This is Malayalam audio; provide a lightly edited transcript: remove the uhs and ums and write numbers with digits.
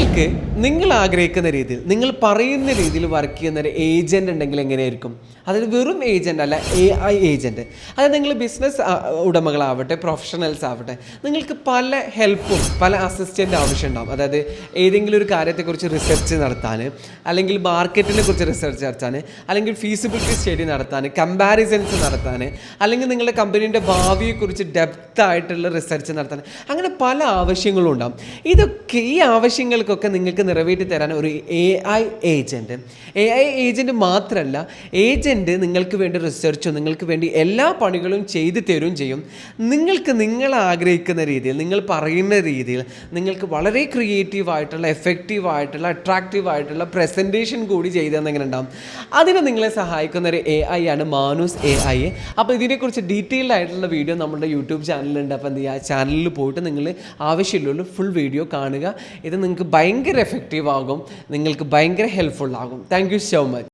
നിങ്ങൾക്ക് നിങ്ങൾ ആഗ്രഹിക്കുന്ന രീതിയിൽ നിങ്ങൾ പറയുന്ന രീതിയിൽ വർക്ക് ചെയ്യുന്ന ഒരു ഏജൻറ് ഉണ്ടെങ്കിൽ എങ്ങനെയായിരിക്കും? അതായത് വെറും ഏജൻ്റ് അല്ല, AI ഏജൻറ്റ്. അതായത് നിങ്ങൾ ബിസിനസ് ഉടമകളാവട്ടെ, പ്രൊഫഷണൽസ് ആവട്ടെ, നിങ്ങൾക്ക് പല ഹെൽപ്പും പല അസിസ്റ്റൻ്റ് ആവശ്യമുണ്ടാകും. അതായത് ഏതെങ്കിലും ഒരു കാര്യത്തെക്കുറിച്ച് റിസർച്ച് നടത്താൻ, അല്ലെങ്കിൽ മാർക്കറ്റിനെ കുറിച്ച് റിസർച്ച് നടത്താൻ, അല്ലെങ്കിൽ ഫീസിബിലിറ്റി സ്റ്റഡി നടത്താൻ, കമ്പാരിസൺസ് നടത്താൻ, അല്ലെങ്കിൽ നിങ്ങളുടെ കമ്പനീൻ്റെ ഭാവിയെക്കുറിച്ച് ഡെപ്ത് ആയിട്ടുള്ള റിസർച്ച് നടത്താൻ, അങ്ങനെ പല ആവശ്യങ്ങളും ഉണ്ടാകും. ഈ ആവശ്യങ്ങൾക്കൊക്കെ നിങ്ങൾക്ക് നിറവേറ്റി തരാൻ ഒരു AI ഏജൻറ്റ് മാത്രമല്ല, ഏജൻറ്റ് നിങ്ങൾക്ക് വേണ്ടി റിസർച്ചും നിങ്ങൾക്ക് വേണ്ടി എല്ലാ പണികളും ചെയ്തു തരുകയും ചെയ്യും. നിങ്ങൾ ആഗ്രഹിക്കുന്ന രീതിയിൽ, നിങ്ങൾ പറയുന്ന രീതിയിൽ നിങ്ങൾക്ക് വളരെ ക്രിയേറ്റീവായിട്ടുള്ള, എഫക്റ്റീവായിട്ടുള്ള, അട്രാക്റ്റീവായിട്ടുള്ള പ്രസൻറ്റേഷൻ കൂടി ചെയ്തു തന്നെങ്ങനെ ഉണ്ടാകും. അതിന് നിങ്ങളെ സഹായിക്കുന്ന ഒരു AI ആണ് മാനൂസ് AI. അപ്പോൾ ഇതിനെക്കുറിച്ച് ഡീറ്റെയിൽഡ് ആയിട്ടുള്ള വീഡിയോ നമ്മുടെ യൂട്യൂബ് ചാനലുണ്ട്. അപ്പോൾ എന്ത് ചെയ്യുക, ചാനലിൽ പോയിട്ട് നിങ്ങൾ ആവശ്യമുള്ള ഫുൾ വീഡിയോ കാണുക. ഇത് നിങ്ങൾക്ക് ഭയങ്കര എഫക്റ്റീവ് ആകും, നിങ്ങൾക്ക് ഭയങ്കര ഹെൽപ്ഫുൾ ആകും. Thank you so much.